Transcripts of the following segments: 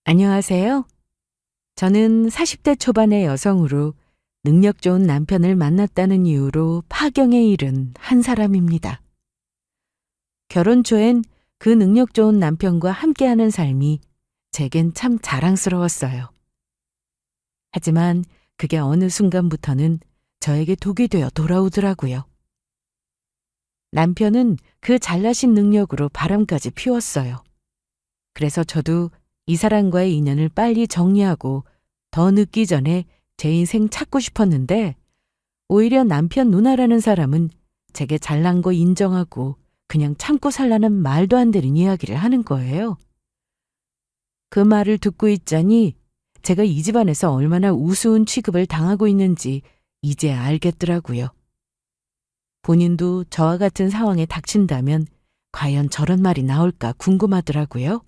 안녕하세요. 저는 40대 초반의 여성으로 능력 좋은 남편을 만났다는 이유로 파경에 이른 한 사람입니다. 결혼 초엔 그 능력 좋은 남편과 함께하는 삶이 제겐 참 자랑스러웠어요. 하지만 그게 어느 순간부터는 저에게 독이 되어 돌아오더라고요. 남편은 그 잘나신 능력으로 바람까지 피웠어요. 그래서 저도 이 사람과의 인연을 빨리 정리하고 더 늦기 전에 제 인생 찾고 싶었는데 오히려 남편 누나라는 사람은 제게 잘난 거 인정하고 그냥 참고 살라는 말도 안 되는 이야기를 하는 거예요. 그 말을 듣고 있자니 제가 이 집안에서 얼마나 우스운 취급을 당하고 있는지 이제 알겠더라고요. 본인도 저와 같은 상황에 닥친다면 과연 저런 말이 나올까 궁금하더라고요.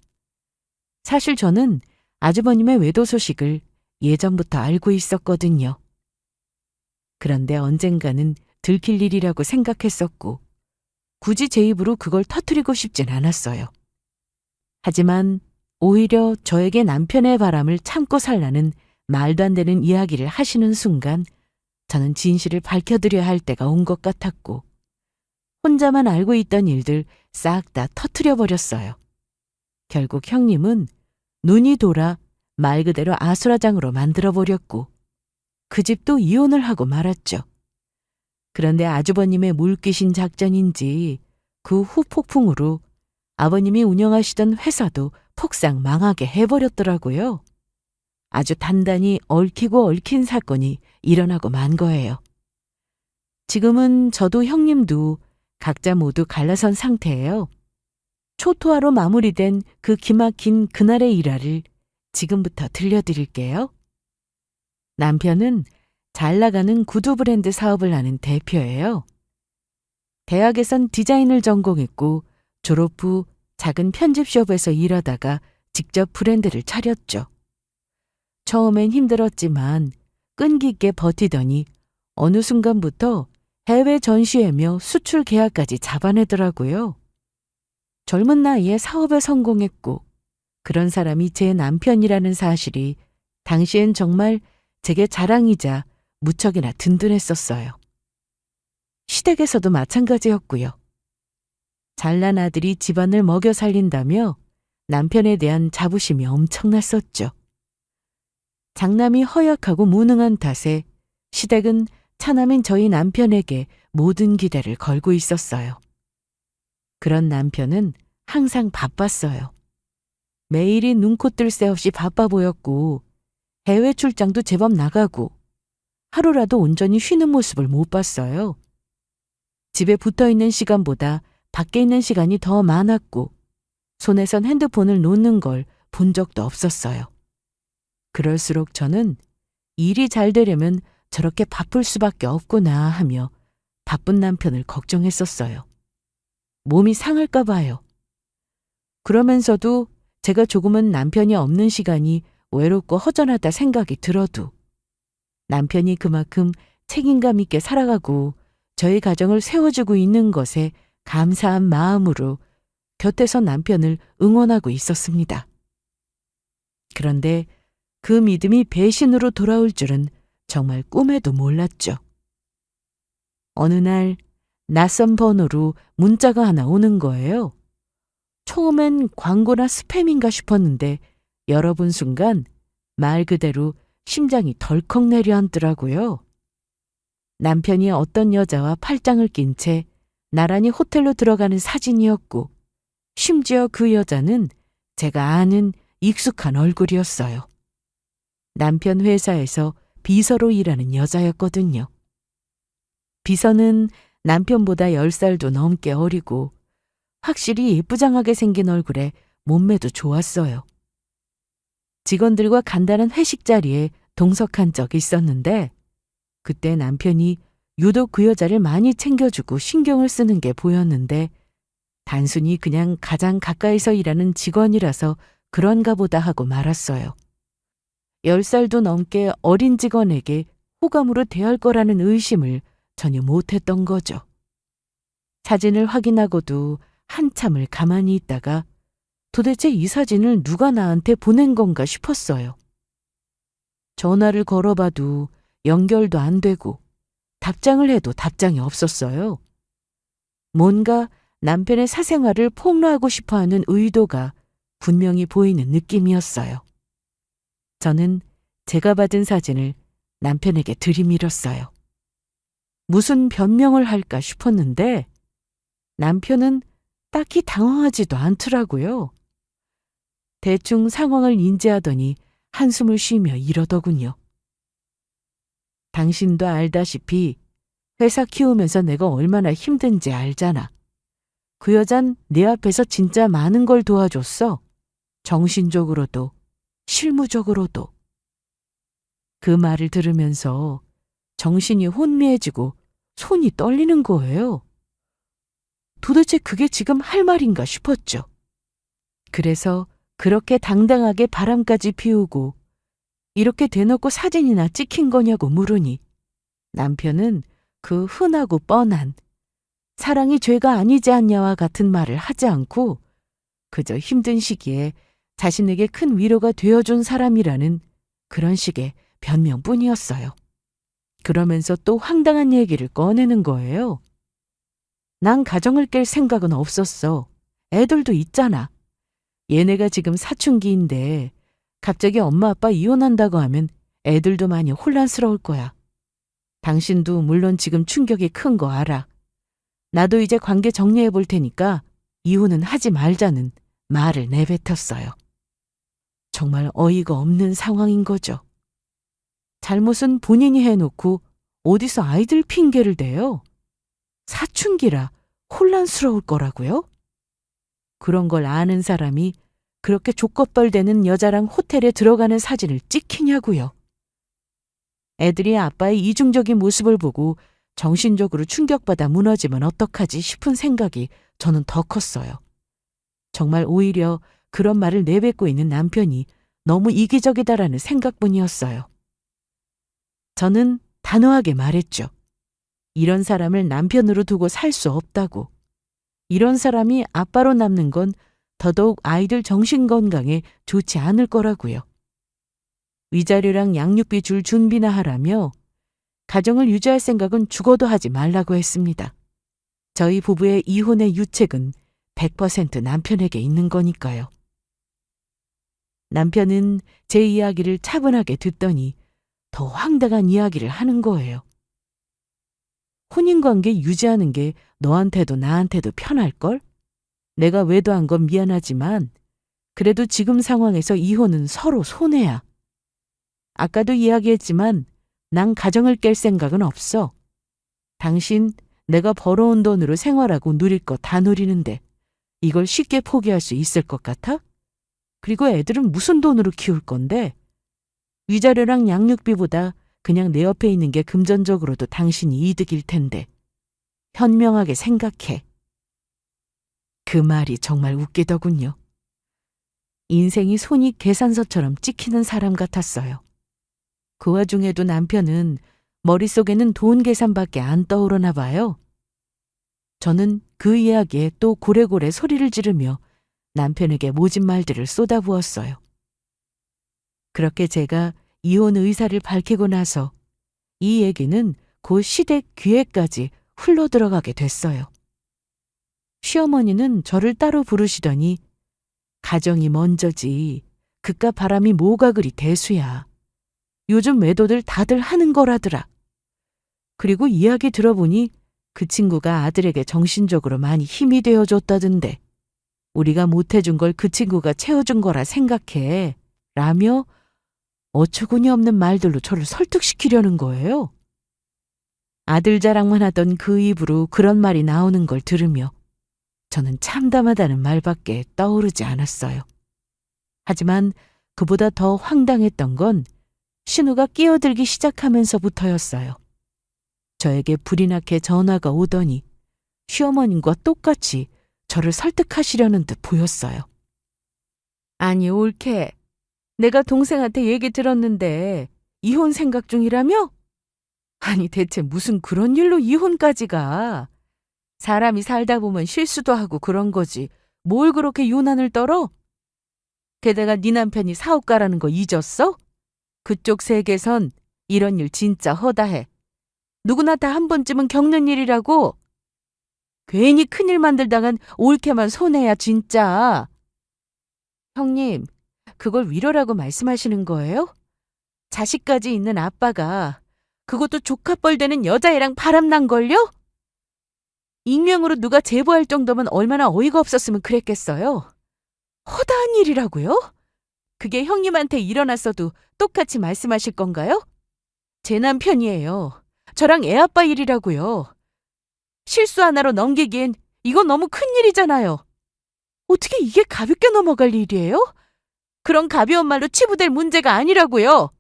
사실 저는 아주버님의 외도 소식을 예전부터 알고 있었거든요. 그런데 언젠가는 들킬 일이라고 생각했었고 굳이 제 입으로 그걸 터뜨리고 싶진 않았어요. 하지만 오히려 저에게 남편의 바람을 참고 살라는 말도 안 되는 이야기를 하시는 순간 저는 진실을 밝혀드려야 할 때가 온 것 같았고 혼자만 알고 있던 일들 싹 다 터뜨려 버렸어요. 결국 형님은 눈이 돌아 말 그대로 아수라장으로 만들어버렸고 그 집도 이혼을 하고 말았죠. 그런데 아주버님의 물귀신 작전인지 그 후 폭풍으로 아버님이 운영하시던 회사도 폭삭 망하게 해버렸더라고요. 아주 단단히 얽히고 얽힌 사건이 일어나고 만 거예요. 지금은 저도 형님도 각자 모두 갈라선 상태예요. 초토화로 마무리된 그 기막힌 그날의 일화를 지금부터 들려드릴게요. 남편은 잘 나가는 구두 브랜드 사업을 하는 대표예요. 대학에선 디자인을 전공했고 졸업 후 작은 편집숍에서 일하다가 직접 브랜드를 차렸죠. 처음엔 힘들었지만 끈기 있게 버티더니 어느 순간부터 해외 전시회며 수출 계약까지 잡아내더라고요. 젊은 나이에 사업에 성공했고 그런 사람이 제 남편이라는 사실이 당시엔 정말 제게 자랑이자 무척이나 든든했었어요. 시댁에서도 마찬가지였고요. 잘난 아들이 집안을 먹여 살린다며 남편에 대한 자부심이 엄청났었죠. 장남이 허약하고 무능한 탓에 시댁은 차남인 저희 남편에게 모든 기대를 걸고 있었어요. 그런 남편은 항상 바빴어요. 매일이 눈코 뜰 새 없이 바빠 보였고 해외 출장도 제법 나가고 하루라도 온전히 쉬는 모습을 못 봤어요. 집에 붙어있는 시간보다 밖에 있는 시간이 더 많았고 손에선 핸드폰을 놓는 걸 본 적도 없었어요. 그럴수록 저는 일이 잘 되려면 저렇게 바쁠 수밖에 없구나 하며 바쁜 남편을 걱정했었어요. 몸이 상할까 봐요. 그러면서도 제가 조금은 남편이 없는 시간이 외롭고 허전하다 생각이 들어도 남편이 그만큼 책임감 있게 살아가고 저희 가정을 세워주고 있는 것에 감사한 마음으로 곁에서 남편을 응원하고 있었습니다. 그런데 그 믿음이 배신으로 돌아올 줄은 정말 꿈에도 몰랐죠. 어느 날 낯선 번호로 문자가 하나 오는 거예요. 처음엔 광고나 스팸인가 싶었는데 열어본 순간 말 그대로 심장이 덜컥 내려앉더라고요. 남편이 어떤 여자와 팔짱을 낀 채 나란히 호텔로 들어가는 사진이었고 심지어 그 여자는 제가 아는 익숙한 얼굴이었어요. 남편 회사에서 비서로 일하는 여자였거든요. 비서는 남편보다 10살도 넘게 어리고 확실히 예쁘장하게 생긴 얼굴에 몸매도 좋았어요. 직원들과 간단한 회식 자리에 동석한 적이 있었는데 그때 남편이 유독 그 여자를 많이 챙겨주고 신경을 쓰는 게 보였는데 단순히 그냥 가장 가까이서 일하는 직원이라서 그런가 보다 하고 말았어요. 10살도 넘게 어린 직원에게 호감으로 대할 거라는 의심을 전혀 못했던 거죠. 사진을 확인하고도 한참을 가만히 있다가 도대체 이 사진을 누가 나한테 보낸 건가 싶었어요. 전화를 걸어봐도 연결도 안 되고 답장을 해도 답장이 없었어요. 뭔가 남편의 사생활을 폭로하고 싶어하는 의도가 분명히 보이는 느낌이었어요. 저는 제가 받은 사진을 남편에게 들이밀었어요. 무슨 변명을 할까 싶었는데 남편은 딱히 당황하지도 않더라고요. 대충 상황을 인지하더니 한숨을 쉬며 이러더군요. 당신도 알다시피 회사 키우면서 내가 얼마나 힘든지 알잖아. 그 여잔 내 앞에서 진짜 많은 걸 도와줬어. 정신적으로도 실무적으로도. 그 말을 들으면서 정신이 혼미해지고 손이 떨리는 거예요. 도대체 그게 지금 할 말인가 싶었죠. 그래서 그렇게 당당하게 바람까지 피우고 이렇게 대놓고 사진이나 찍힌 거냐고 물으니 남편은 그 흔하고 뻔한 사랑이 죄가 아니지 않냐와 같은 말을 하지 않고 그저 힘든 시기에 자신에게 큰 위로가 되어준 사람이라는 그런 식의 변명뿐이었어요. 그러면서 또 황당한 얘기를 꺼내는 거예요. 난 가정을 깰 생각은 없었어. 애들도 있잖아. 얘네가 지금 사춘기인데 갑자기 엄마 아빠 이혼한다고 하면 애들도 많이 혼란스러울 거야. 당신도 물론 지금 충격이 큰 거 알아. 나도 이제 관계 정리해 볼 테니까 이혼은 하지 말자는 말을 내뱉었어요. 정말 어이가 없는 상황인 거죠. 잘못은 본인이 해놓고 어디서 아이들 핑계를 대요? 사춘기라 혼란스러울 거라고요? 그런 걸 아는 사람이 그렇게 족것벌대는 여자랑 호텔에 들어가는 사진을 찍히냐고요. 애들이 아빠의 이중적인 모습을 보고 정신적으로 충격받아 무너지면 어떡하지 싶은 생각이 저는 더 컸어요. 정말 오히려 그런 말을 내뱉고 있는 남편이 너무 이기적이다라는 생각뿐이었어요. 저는 단호하게 말했죠. 이런 사람을 남편으로 두고 살 수 없다고. 이런 사람이 아빠로 남는 건 더더욱 아이들 정신건강에 좋지 않을 거라고요. 위자료랑 양육비 줄 준비나 하라며 가정을 유지할 생각은 죽어도 하지 말라고 했습니다. 저희 부부의 이혼의 유책은 100% 남편에게 있는 거니까요. 남편은 제 이야기를 차분하게 듣더니 더 황당한 이야기를 하는 거예요. 혼인관계 유지하는 게 너한테도 나한테도 편할걸? 내가 외도한 건 미안하지만 그래도 지금 상황에서 이혼은 서로 손해야. 아까도 이야기했지만 난 가정을 깰 생각은 없어. 당신 내가 벌어온 돈으로 생활하고 누릴 거 다 누리는데 이걸 쉽게 포기할 수 있을 것 같아? 그리고 애들은 무슨 돈으로 키울 건데? 위자료랑 양육비보다 그냥 내 옆에 있는 게 금전적으로도 당신이 이득일 텐데. 현명하게 생각해. 그 말이 정말 웃기더군요. 인생이 손이 계산서처럼 찍히는 사람 같았어요. 그 와중에도 남편은 머릿속에는 돈 계산밖에 안 떠오르나 봐요. 저는 그 이야기에 또 고래고래 소리를 지르며 남편에게 모진 말들을 쏟아부었어요. 그렇게 제가 이혼 의사를 밝히고 나서 이 얘기는 곧 시댁 귀에까지 흘러들어가게 됐어요. 시어머니는 저를 따로 부르시더니 가정이 먼저지 그깟 바람이 뭐가 그리 대수야. 요즘 외도들 다들 하는 거라더라. 그리고 이야기 들어보니 그 친구가 아들에게 정신적으로 많이 힘이 되어줬다던데 우리가 못해준 걸 그 친구가 채워준 거라 생각해. 라며 어처구니 없는 말들로 저를 설득시키려는 거예요. 아들 자랑만 하던 그 입으로 그런 말이 나오는 걸 들으며 저는 참담하다는 말밖에 떠오르지 않았어요. 하지만 그보다 더 황당했던 건 신우가 끼어들기 시작하면서부터였어요. 저에게 불이 나게 전화가 오더니 시어머님과 똑같이 저를 설득하시려는 듯 보였어요. 아니 올케, 내가 동생한테 얘기 들었는데 이혼 생각 중이라며? 아니 대체 무슨 그런 일로 이혼까지 가? 사람이 살다 보면 실수도 하고 그런 거지. 뭘 그렇게 유난을 떨어? 게다가 네 남편이 사업가라는 거 잊었어? 그쪽 세계선 이런 일 진짜 허다해. 누구나 다 한 번쯤은 겪는 일이라고. 괜히 큰일 만들다간 옳게만 손해야 진짜. 형님, 그걸 위로라고 말씀하시는 거예요? 자식까지 있는 아빠가 그것도 조카뻘 되는 여자애랑 바람난걸요? 익명으로 누가 제보할 정도면 얼마나 어이가 없었으면 그랬겠어요? 허다한 일이라고요? 그게 형님한테 일어났어도 똑같이 말씀하실 건가요? 제 남편이에요. 저랑 애아빠 일이라고요. 실수 하나로 넘기기엔 이건 너무 큰일이잖아요. 어떻게 이게 가볍게 넘어갈 일이에요? 그런 가벼운 말로 치부될 문제가 아니라고요.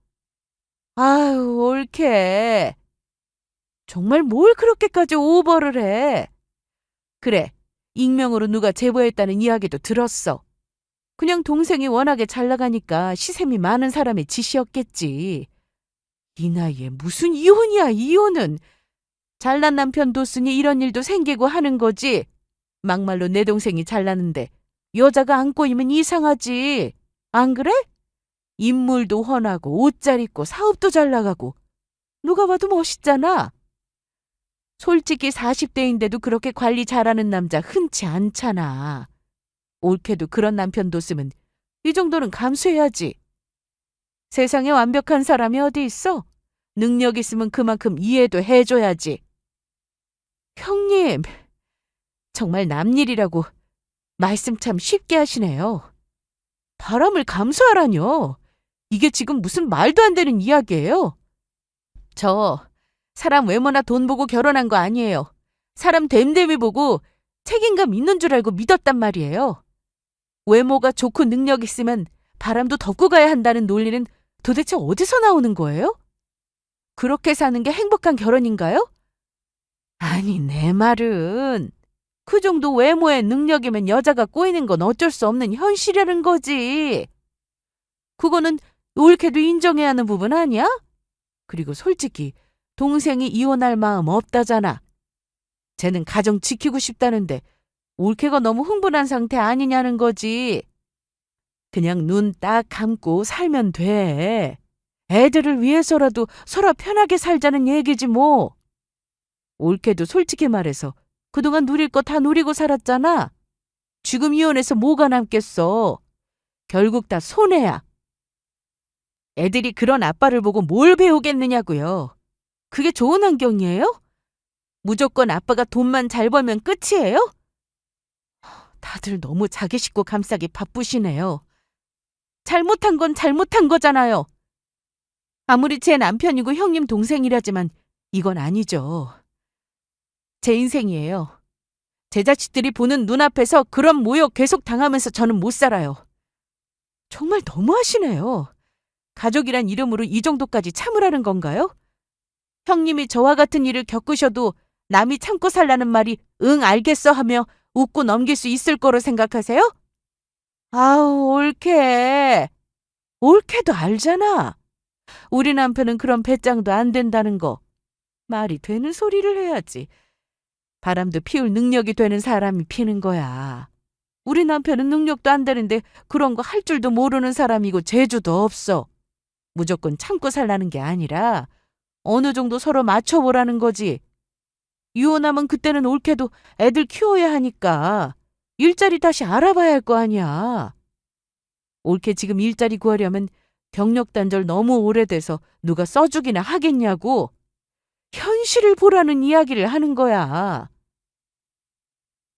아유, 옳게. 정말 뭘 그렇게까지 오버를 해. 그래, 익명으로 누가 제보했다는 이야기도 들었어. 그냥 동생이 워낙에 잘 나가니까 시샘이 많은 사람의 짓이었겠지. 이 나이에 무슨 이혼이야, 이혼은. 잘난 남편 뒀으니 이런 일도 생기고 하는 거지. 막말로 내 동생이 잘나는데 여자가 안 꼬이면 이상하지. 안 그래? 인물도 훤하고 옷 잘 입고 사업도 잘 나가고 누가 봐도 멋있잖아. 솔직히 40대인데도 그렇게 관리 잘하는 남자 흔치 않잖아. 옳게도 그런 남편 뒀으면 이 정도는 감수해야지. 세상에 완벽한 사람이 어디 있어? 능력 있으면 그만큼 이해도 해줘야지. 형님, 정말 남일이라고 말씀 참 쉽게 하시네요. 바람을 감수하라뇨. 이게 지금 무슨 말도 안 되는 이야기예요. 저 사람 외모나 돈 보고 결혼한 거 아니에요. 사람 됨됨이 보고 책임감 있는 줄 알고 믿었단 말이에요. 외모가 좋고 능력 있으면 바람도 덮고 가야 한다는 논리는 도대체 어디서 나오는 거예요? 그렇게 사는 게 행복한 결혼인가요? 아니, 내 말은 그 정도 외모의 능력이면 여자가 꼬이는 건 어쩔 수 없는 현실이라는 거지. 그거는 옳게도 인정해야 하는 부분 아니야? 그리고 솔직히 동생이 이혼할 마음 없다잖아. 쟤는 가정 지키고 싶다는데 옳게가 너무 흥분한 상태 아니냐는 거지. 그냥 눈 딱 감고 살면 돼. 애들을 위해서라도 서로 편하게 살자는 얘기지 뭐. 옳게도 솔직히 말해서 그동안 누릴 거 다 누리고 살았잖아. 지금 이혼해서 뭐가 남겠어. 결국 다 손해야. 애들이 그런 아빠를 보고 뭘 배우겠느냐고요. 그게 좋은 환경이에요? 무조건 아빠가 돈만 잘 벌면 끝이에요? 다들 너무 자기 식구 감싸기 바쁘시네요. 잘못한 건 잘못한 거잖아요. 아무리 제 남편이고 형님 동생이라지만 이건 아니죠. 제 인생이에요. 제 자식들이 보는 눈앞에서 그런 모욕 계속 당하면서 저는 못 살아요. 정말 너무하시네요. 가족이란 이름으로 이 정도까지 참으라는 건가요? 형님이 저와 같은 일을 겪으셔도 남이 참고 살라는 말이 응 알겠어 하며 웃고 넘길 수 있을 거로 생각하세요? 아우, 옳게. 옳게도 알잖아. 우리 남편은 그런 배짱도 안 된다는 거. 말이 되는 소리를 해야지. 바람도 피울 능력이 되는 사람이 피는 거야. 우리 남편은 능력도 안 되는데 그런 거 할 줄도 모르는 사람이고 재주도 없어. 무조건 참고 살라는 게 아니라 어느 정도 서로 맞춰보라는 거지. 이혼하면 그때는 옳게도 애들 키워야 하니까 일자리 다시 알아봐야 할 거 아니야. 옳게 지금 일자리 구하려면 경력 단절 너무 오래돼서 누가 써주기나 하겠냐고. 현실을 보라는 이야기를 하는 거야.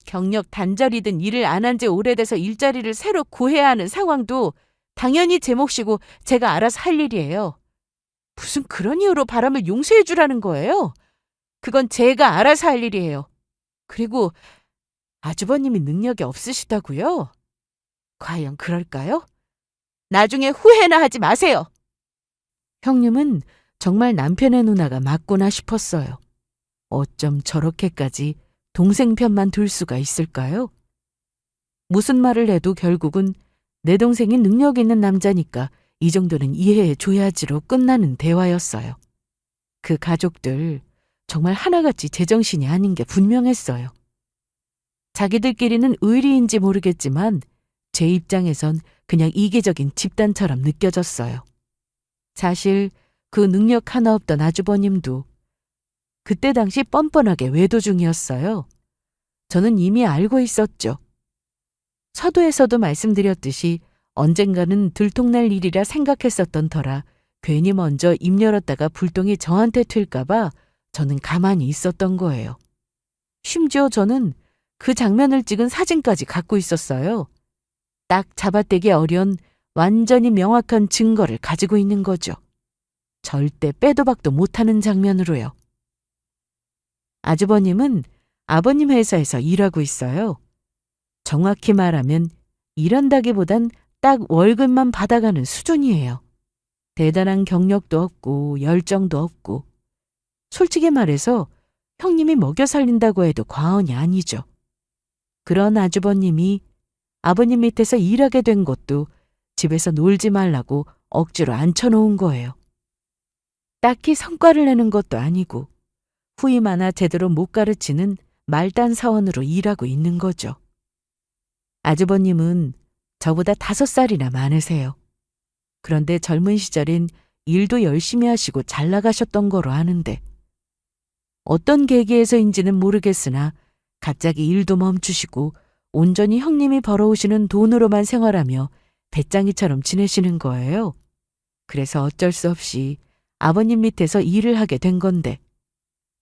경력 단절이든 일을 안 한 지 오래돼서 일자리를 새로 구해야 하는 상황도 당연히 제 몫이고 제가 알아서 할 일이에요. 무슨 그런 이유로 바람을 용서해 주라는 거예요? 그건 제가 알아서 할 일이에요. 그리고 아주버님이 능력이 없으시다고요? 과연 그럴까요? 나중에 후회나 하지 마세요. 형님은 정말 남편의 누나가 맞구나 싶었어요. 어쩜 저렇게까지 동생 편만 들 수가 있을까요? 무슨 말을 해도 결국은 내 동생이 능력 있는 남자니까 이 정도는 이해해 줘야지로 끝나는 대화였어요. 그 가족들 정말 하나같이 제정신이 아닌 게 분명했어요. 자기들끼리는 의리인지 모르겠지만 제 입장에선 그냥 이기적인 집단처럼 느껴졌어요. 사실 그 능력 하나 없던 아주버님도 그때 당시 뻔뻔하게 외도 중이었어요. 저는 이미 알고 있었죠. 서두에서도 말씀드렸듯이 언젠가는 들통날 일이라 생각했었던 터라 괜히 먼저 입 열었다가 불똥이 저한테 튈까봐 저는 가만히 있었던 거예요. 심지어 저는 그 장면을 찍은 사진까지 갖고 있었어요. 딱 잡아떼기 어려운 완전히 명확한 증거를 가지고 있는 거죠. 절대 빼도 박도 못하는 장면으로요. 아주버님은 아버님 회사에서 일하고 있어요. 정확히 말하면 일한다기보단 딱 월급만 받아가는 수준이에요. 대단한 경력도 없고 열정도 없고 솔직히 말해서 형님이 먹여 살린다고 해도 과언이 아니죠. 그런 아주버님이 아버님 밑에서 일하게 된 것도 집에서 놀지 말라고 억지로 앉혀놓은 거예요. 딱히 성과를 내는 것도 아니고 후임 하나 제대로 못 가르치는 말단 사원으로 일하고 있는 거죠. 아주버님은 저보다 5살이나 많으세요. 그런데 젊은 시절엔 일도 열심히 하시고 잘 나가셨던 거로 아는데 어떤 계기에서인지는 모르겠으나 갑자기 일도 멈추시고 온전히 형님이 벌어오시는 돈으로만 생활하며 배짱이처럼 지내시는 거예요. 그래서 어쩔 수 없이 아버님 밑에서 일을 하게 된 건데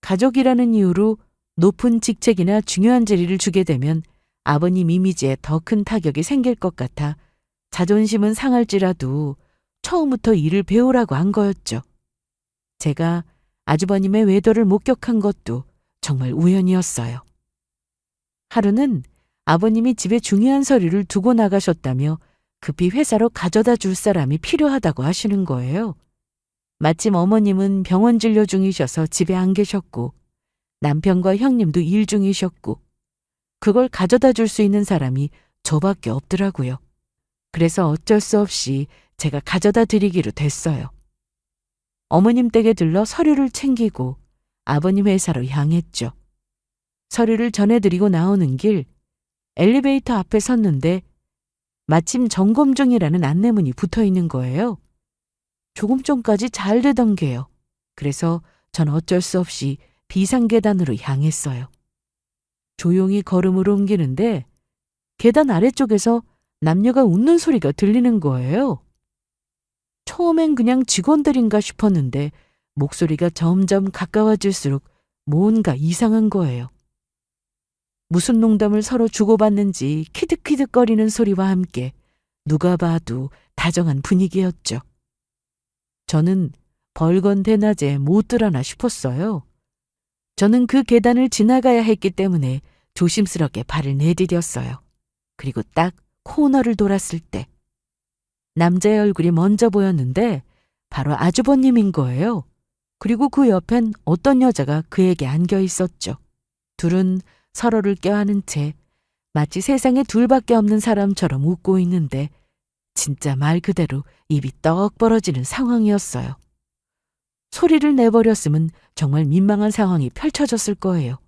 가족이라는 이유로 높은 직책이나 중요한 자리를 주게 되면 아버님 이미지에 더 큰 타격이 생길 것 같아 자존심은 상할지라도 처음부터 일을 배우라고 한 거였죠. 제가 아주버님의 외도를 목격한 것도 정말 우연이었어요. 하루는 아버님이 집에 중요한 서류를 두고 나가셨다며 급히 회사로 가져다 줄 사람이 필요하다고 하시는 거예요. 마침 어머님은 병원 진료 중이셔서 집에 안 계셨고 남편과 형님도 일 중이셨고 그걸 가져다 줄 수 있는 사람이 저밖에 없더라고요. 그래서 어쩔 수 없이 제가 가져다 드리기로 됐어요. 어머님 댁에 들러 서류를 챙기고 아버님 회사로 향했죠. 서류를 전해드리고 나오는 길 엘리베이터 앞에 섰는데 마침 점검 중이라는 안내문이 붙어 있는 거예요. 조금 전까지 잘 되던 게요. 그래서 전 어쩔 수 없이 비상계단으로 향했어요. 조용히 걸음을 옮기는데 계단 아래쪽에서 남녀가 웃는 소리가 들리는 거예요. 처음엔 그냥 직원들인가 싶었는데 목소리가 점점 가까워질수록 뭔가 이상한 거예요. 무슨 농담을 서로 주고받는지 키득키득거리는 소리와 함께 누가 봐도 다정한 분위기였죠. 저는 벌건 대낮에 못 들어나 싶었어요. 저는 그 계단을 지나가야 했기 때문에 조심스럽게 발을 내디뎠어요. 그리고 딱 코너를 돌았을 때 남자의 얼굴이 먼저 보였는데 바로 아주버님인 거예요. 그리고 그 옆엔 어떤 여자가 그에게 안겨 있었죠. 둘은 서로를 껴안은 채 마치 세상에 둘밖에 없는 사람처럼 웃고 있는데 진짜 말 그대로 입이 떡 벌어지는 상황이었어요. 소리를 내버렸으면 정말 민망한 상황이 펼쳐졌을 거예요.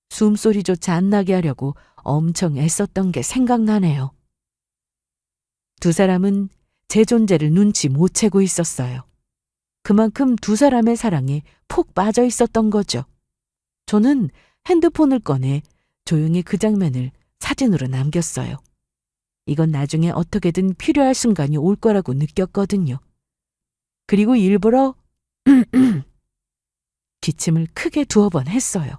숨소리조차 안 나게 하려고 엄청 애썼던 게 생각나네요. 두 사람은 제 존재를 눈치 못 채고 있었어요. 그만큼 두 사람의 사랑에 푹 빠져 있었던 거죠. 저는 핸드폰을 꺼내 조용히 그 장면을 사진으로 남겼어요. 이건 나중에 어떻게든 필요할 순간이 올 거라고 느꼈거든요. 그리고 일부러 기침을 크게 2번 했어요.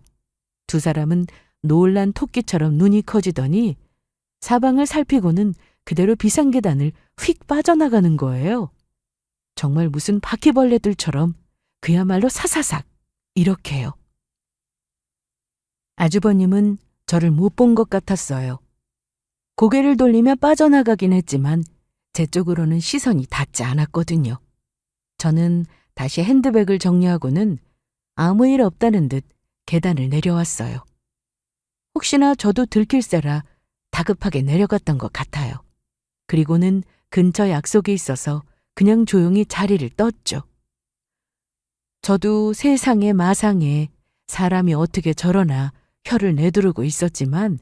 두 사람은 놀란 토끼처럼 눈이 커지더니 사방을 살피고는 그대로 비상계단을 휙 빠져나가는 거예요. 정말 무슨 바퀴벌레들처럼 그야말로 사사삭 이렇게요. 아주버님은 저를 못 본 것 같았어요. 고개를 돌리며 빠져나가긴 했지만 제 쪽으로는 시선이 닿지 않았거든요. 저는 다시 핸드백을 정리하고는 아무 일 없다는 듯 계단을 내려왔어요. 혹시나 저도 들킬세라 다급하게 내려갔던 것 같아요. 그리고는 근처 약속이 있어서 그냥 조용히 자리를 떴죠. 저도 세상에 마상에 사람이 어떻게 저러나 혀를 내두르고 있었지만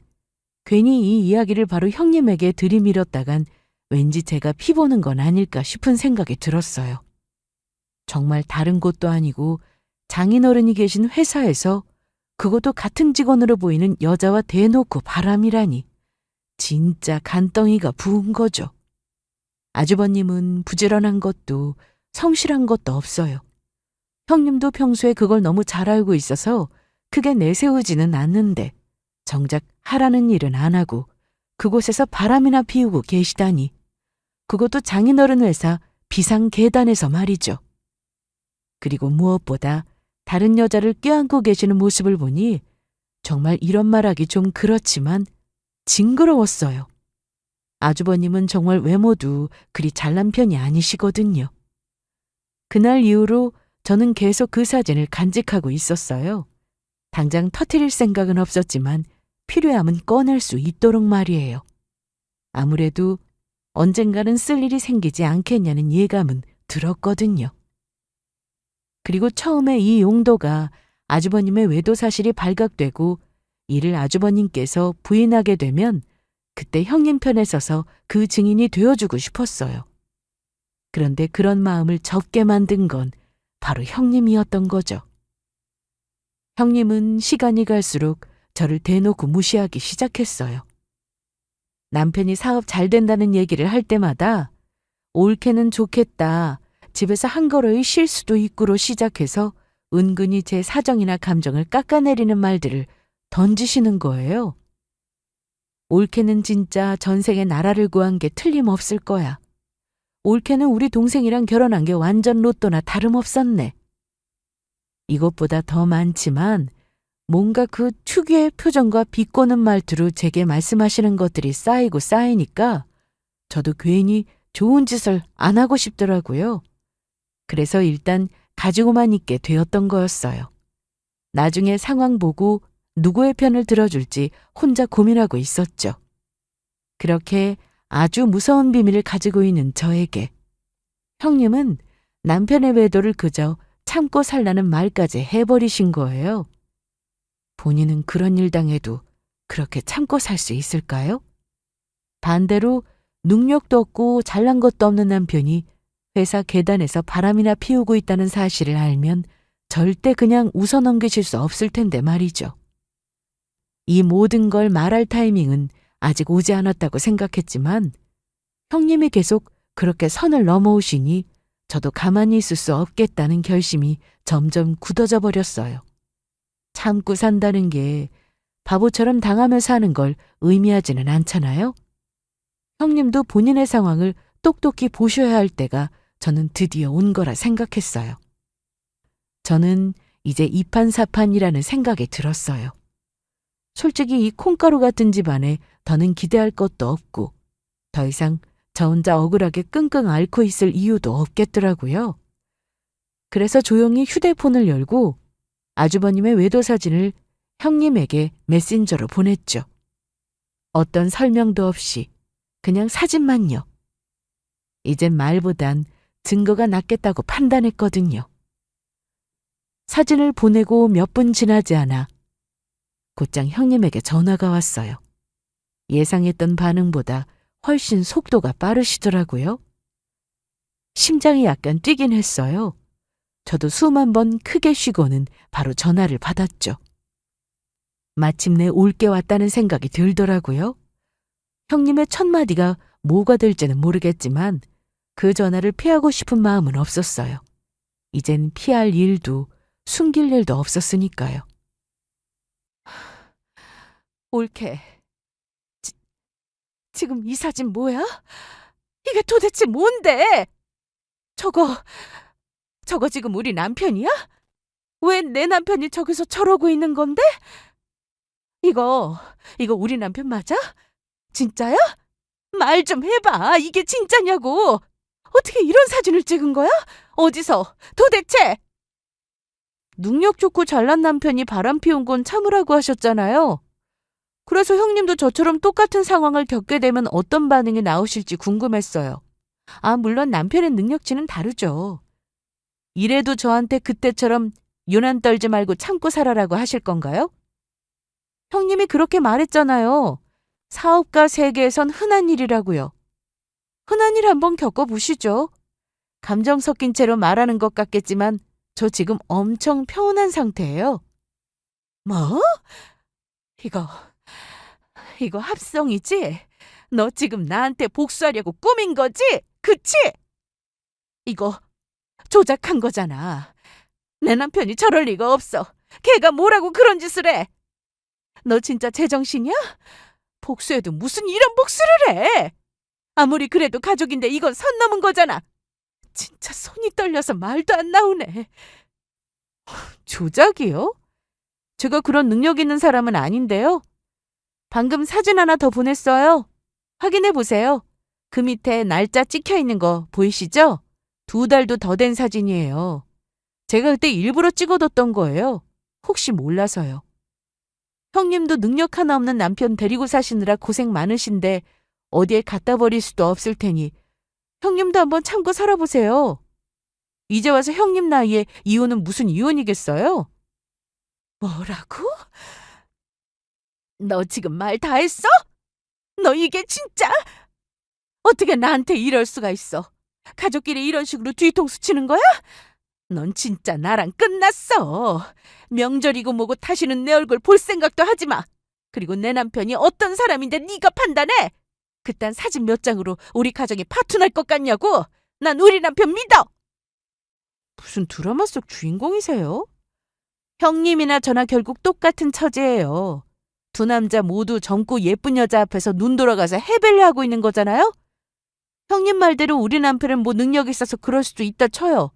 괜히 이 이야기를 바로 형님에게 들이밀었다간 왠지 제가 피보는 건 아닐까 싶은 생각이 들었어요. 정말 다른 곳도 아니고 장인어른이 계신 회사에서 그것도 같은 직원으로 보이는 여자와 대놓고 바람이라니 진짜 간덩이가 부은 거죠. 아주버님은 부지런한 것도 성실한 것도 없어요. 형님도 평소에 그걸 너무 잘 알고 있어서 크게 내세우지는 않는데 정작 하라는 일은 안 하고 그곳에서 바람이나 피우고 계시다니. 그것도 장인어른 회사 비상계단에서 말이죠. 그리고 무엇보다 다른 여자를 껴안고 계시는 모습을 보니 정말 이런 말하기 좀 그렇지만 징그러웠어요. 아주버님은 정말 외모도 그리 잘난 편이 아니시거든요. 그날 이후로 저는 계속 그 사진을 간직하고 있었어요. 당장 터뜨릴 생각은 없었지만 필요하면 꺼낼 수 있도록 말이에요. 아무래도 언젠가는 쓸 일이 생기지 않겠냐는 예감은 들었거든요. 그리고 처음에 이 용도가 아주버님의 외도 사실이 발각되고 이를 아주버님께서 부인하게 되면 그때 형님 편에 서서 그 증인이 되어주고 싶었어요. 그런데 그런 마음을 접게 만든 건 바로 형님이었던 거죠. 형님은 시간이 갈수록 저를 대놓고 무시하기 시작했어요. 남편이 사업 잘 된다는 얘기를 할 때마다 옳게는 좋겠다, 집에서 한 걸어의 실수도 있고로 시작해서 은근히 제 사정이나 감정을 깎아내리는 말들을 던지시는 거예요. 옳게는 진짜 전생에 나라를 구한 게 틀림없을 거야. 옳게는 우리 동생이랑 결혼한 게 완전 로또나 다름없었네. 이것보다 더 많지만 뭔가 그 특유의 표정과 비꼬는 말투로 제게 말씀하시는 것들이 쌓이고 쌓이니까 저도 괜히 좋은 짓을 안 하고 싶더라고요. 그래서 일단 가지고만 있게 되었던 거였어요. 나중에 상황 보고 누구의 편을 들어줄지 혼자 고민하고 있었죠. 그렇게 아주 무서운 비밀을 가지고 있는 저에게 형님은 남편의 외도를 그저 참고 살라는 말까지 해버리신 거예요. 본인은 그런 일 당해도 그렇게 참고 살 수 있을까요? 반대로 능력도 없고 잘난 것도 없는 남편이 회사 계단에서 바람이나 피우고 있다는 사실을 알면 절대 그냥 웃어 넘기실 수 없을 텐데 말이죠. 이 모든 걸 말할 타이밍은 아직 오지 않았다고 생각했지만 형님이 계속 그렇게 선을 넘어오시니 저도 가만히 있을 수 없겠다는 결심이 점점 굳어져 버렸어요. 참고 산다는 게 바보처럼 당하며 사는 걸 의미하지는 않잖아요. 형님도 본인의 상황을 똑똑히 보셔야 할 때가 저는 드디어 온 거라 생각했어요. 저는 이제 이판사판이라는 생각이 들었어요. 솔직히 이 콩가루 같은 집안에 더는 기대할 것도 없고 더 이상 저 혼자 억울하게 끙끙 앓고 있을 이유도 없겠더라고요. 그래서 조용히 휴대폰을 열고 아주버님의 외도 사진을 형님에게 메신저로 보냈죠. 어떤 설명도 없이 그냥 사진만요. 이젠 말보단 증거가 낫겠다고 판단했거든요. 사진을 보내고 몇 분 지나지 않아 곧장 형님에게 전화가 왔어요. 예상했던 반응보다 훨씬 속도가 빠르시더라고요. 심장이 약간 뛰긴 했어요. 저도 수만 번 크게 쉬고는 바로 전화를 받았죠. 마침내 올게 왔다는 생각이 들더라고요. 형님의 첫 마디가 뭐가 될지는 모르겠지만 그 전화를 피하고 싶은 마음은 없었어요. 이젠 피할 일도 숨길 일도 없었으니까요. 올케, 지금 이 사진 뭐야? 이게 도대체 뭔데? 저거 지금 우리 남편이야? 왜 내 남편이 저기서 저러고 있는 건데? 이거 우리 남편 맞아? 진짜야? 말 좀 해봐. 이게 진짜냐고. 어떻게 이런 사진을 찍은 거야? 어디서? 도대체? 능력 좋고 잘난 남편이 바람 피운 건 참으라고 하셨잖아요. 그래서 형님도 저처럼 똑같은 상황을 겪게 되면 어떤 반응이 나오실지 궁금했어요. 물론 남편의 능력치는 다르죠. 이래도 저한테 그때처럼 유난 떨지 말고 참고 살아라고 하실 건가요? 형님이 그렇게 말했잖아요. 사업가 세계에선 흔한 일이라고요. 흔한 일 한번 겪어보시죠. 감정 섞인 채로 말하는 것 같겠지만 저 지금 엄청 평온한 상태예요. 뭐? 이거, 이거 합성이지? 너 지금 나한테 복수하려고 꾸민 거지? 그치? 이거 조작한 거잖아. 내 남편이 저럴 리가 없어. 걔가 뭐라고 그런 짓을 해? 너 진짜 제정신이야? 복수해도 무슨 이런 복수를 해? 아무리 그래도 가족인데 이건 선 넘은 거잖아. 진짜 손이 떨려서 말도 안 나오네. 조작이요? 제가 그런 능력 있는 사람은 아닌데요. 방금 사진 하나 더 보냈어요. 확인해 보세요. 그 밑에 날짜 찍혀 있는 거 보이시죠? 2달도 더 된 사진이에요. 제가 그때 일부러 찍어뒀던 거예요. 혹시 몰라서요. 형님도 능력 하나 없는 남편 데리고 사시느라 고생 많으신데 어디에 갖다 버릴 수도 없을 테니 형님도 한번 참고 살아보세요. 이제 와서 형님 나이에 이혼은 무슨 이혼이겠어요? 뭐라고? 너 지금 말 다 했어? 너 이게 진짜? 어떻게 나한테 이럴 수가 있어? 가족끼리 이런 식으로 뒤통수 치는 거야? 넌 진짜 나랑 끝났어. 명절이고 뭐고 다시는 내 얼굴 볼 생각도 하지 마. 그리고 내 남편이 어떤 사람인데 네가 판단해? 그딴 사진 몇 장으로 우리 가정이 파투날 것 같냐고? 난 우리 남편 믿어. 무슨 드라마 속 주인공이세요? 형님이나 저나 결국 똑같은 처지예요. 두 남자 모두 젊고 예쁜 여자 앞에서 눈 돌아가서 해벨려 하고 있는 거잖아요? 형님 말대로 우리 남편은 뭐 능력이 있어서 그럴 수도 있다 쳐요.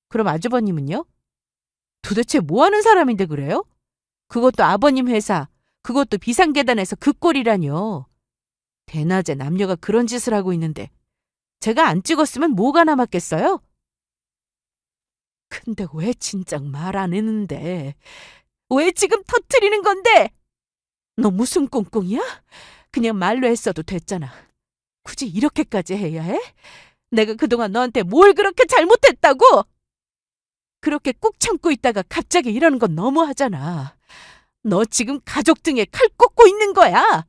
그럼 아주버님은요? 도대체 뭐 하는 사람인데 그래요? 그것도 아버님 회사, 그것도 비상계단에서 그 꼴이라뇨. 대낮에 남녀가 그런 짓을 하고 있는데 제가 안 찍었으면 뭐가 남았겠어요? 근데 왜 진작 말 안 했는데? 왜 지금 터뜨리는 건데? 너 무슨 꽁꽁이야? 그냥 말로 했어도 됐잖아. 굳이 이렇게까지 해야 해? 내가 그동안 너한테 뭘 그렇게 잘못했다고? 그렇게 꾹 참고 있다가 갑자기 이러는 건 너무하잖아. 너 지금 가족 등에 칼 꽂고 있는 거야.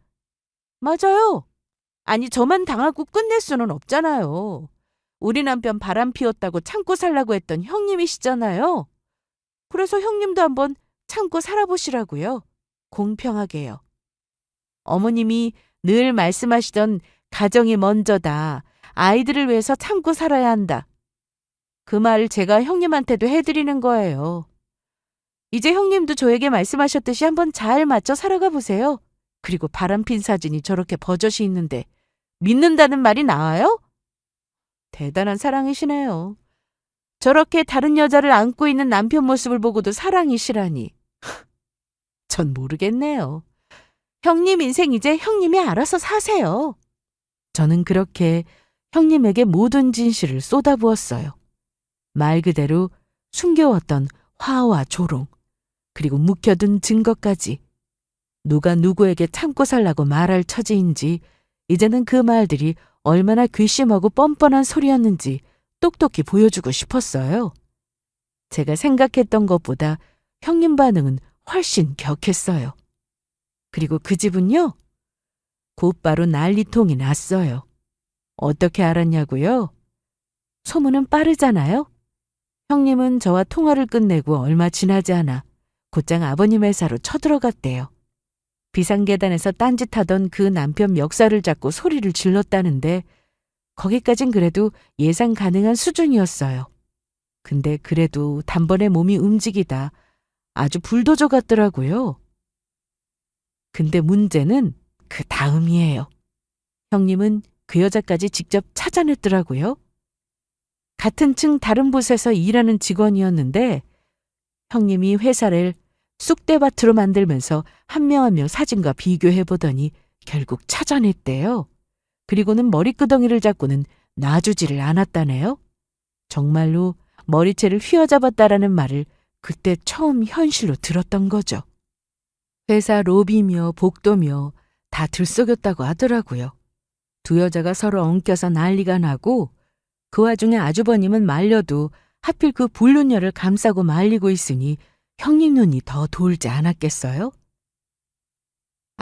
맞아요. 아니 저만 당하고 끝낼 수는 없잖아요. 우리 남편 바람 피웠다고 참고 살라고 했던 형님이시잖아요. 그래서 형님도 한번 참고 살아보시라고요. 공평하게요. 어머님이 늘 말씀하시던 가정이 먼저다. 아이들을 위해서 참고 살아야 한다. 그 말을 제가 형님한테도 해드리는 거예요. 이제 형님도 저에게 말씀하셨듯이 한번 잘 맞춰 살아가 보세요. 그리고 바람핀 사진이 저렇게 버젓이 있는데 믿는다는 말이 나와요? 대단한 사랑이시네요. 저렇게 다른 여자를 안고 있는 남편 모습을 보고도 사랑이시라니. 전 모르겠네요. 형님 인생 이제 형님이 알아서 사세요. 저는 그렇게 형님에게 모든 진실을 쏟아부었어요. 말 그대로 숨겨왔던 화와 조롱, 그리고 묵혀둔 증거까지. 누가 누구에게 참고 살라고 말할 처지인지 이제는 그 말들이 얼마나 괘씸하고 뻔뻔한 소리였는지 똑똑히 보여주고 싶었어요. 제가 생각했던 것보다 형님 반응은 훨씬 격했어요. 그리고 그 집은요, 곧바로 난리통이 났어요. 어떻게 알았냐고요? 소문은 빠르잖아요. 형님은 저와 통화를 끝내고 얼마 지나지 않아 곧장 아버님 회사로 쳐들어갔대요. 비상계단에서 딴짓하던 그 남편 멱살을 잡고 소리를 질렀다는데 거기까진 그래도 예상 가능한 수준이었어요. 근데 그래도 단번에 몸이 움직이다 아주 불도저 같더라고요. 근데 문제는 그 다음이에요. 형님은 그 여자까지 직접 찾아냈더라고요. 같은 층 다른 곳에서 일하는 직원이었는데 형님이 회사를 쑥대밭으로 만들면서 한 명 한 명 사진과 비교해보더니 결국 찾아냈대요. 그리고는 머리끄덩이를 잡고는 놔주지를 않았다네요. 정말로 머리채를 휘어잡았다라는 말을 그때 처음 현실로 들었던 거죠. 회사 로비며 복도며 다 들썩였다고 하더라고요. 두 여자가 서로 엉켜서 난리가 나고 그 와중에 아주버님은 말려도 하필 그 불륜녀를 감싸고 말리고 있으니 형님 눈이 더 돌지 않았겠어요?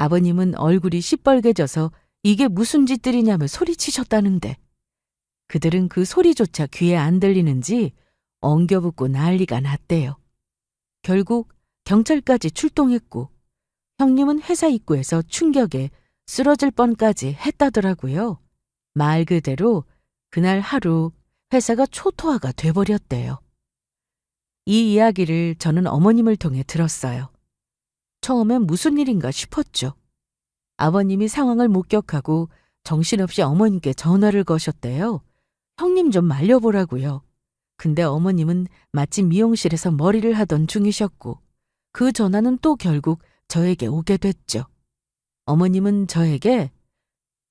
아버님은 얼굴이 시뻘개져서 이게 무슨 짓들이냐며 소리치셨다는데 그들은 그 소리조차 귀에 안 들리는지 엉겨붙고 난리가 났대요. 결국 경찰까지 출동했고 형님은 회사 입구에서 충격에 쓰러질 뻔까지 했다더라고요. 말 그대로 그날 하루 회사가 초토화가 돼버렸대요. 이 이야기를 저는 어머님을 통해 들었어요. 처음엔 무슨 일인가 싶었죠. 아버님이 상황을 목격하고 정신없이 어머님께 전화를 거셨대요. 형님 좀 말려보라고요. 근데 어머님은 마침 미용실에서 머리를 하던 중이셨고 그 전화는 또 결국 저에게 오게 됐죠. 어머님은 저에게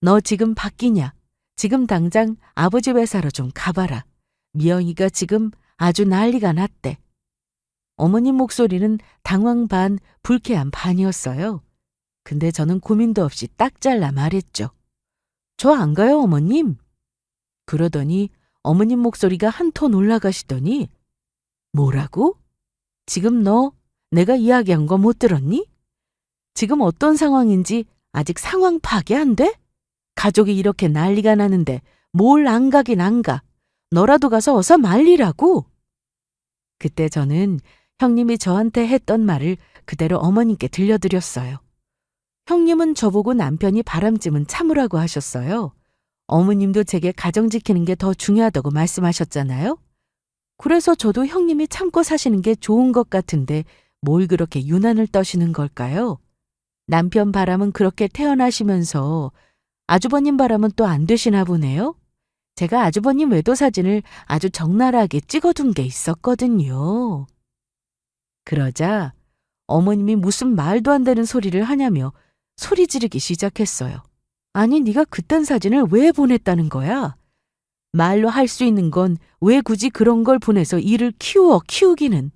너 지금 바뀌냐? 지금 당장 아버지 회사로 좀 가봐라. 미영이가 지금 아주 난리가 났대. 어머님 목소리는 당황 반, 불쾌한 반이었어요. 근데 저는 고민도 없이 딱 잘라 말했죠. 저 안 가요, 어머님? 그러더니 어머님 목소리가 한 톤 올라가시더니 뭐라고? 지금 너 내가 이야기한 거 못 들었니? 지금 어떤 상황인지 아직 상황 파악이 안 돼? 가족이 이렇게 난리가 나는데 뭘 안 가긴 안 가. 너라도 가서 어서 말리라고. 그때 저는 형님이 저한테 했던 말을 그대로 어머님께 들려드렸어요. 형님은 저보고 남편이 바람쯤은 참으라고 하셨어요. 어머님도 제게 가정 지키는 게 더 중요하다고 말씀하셨잖아요. 그래서 저도 형님이 참고 사시는 게 좋은 것 같은데 뭘 그렇게 유난을 떠시는 걸까요? 남편 바람은 그렇게 태어나시면서 아주버님 바람은 또 안 되시나 보네요. 제가 아주버님 외도 사진을 아주 적나라하게 찍어둔 게 있었거든요. 그러자 어머님이 무슨 말도 안 되는 소리를 하냐며 소리 지르기 시작했어요. 아니 네가 그딴 사진을 왜 보냈다는 거야? 말로 할 수 있는 건 왜 굳이 그런 걸 보내서 일을 키우기는.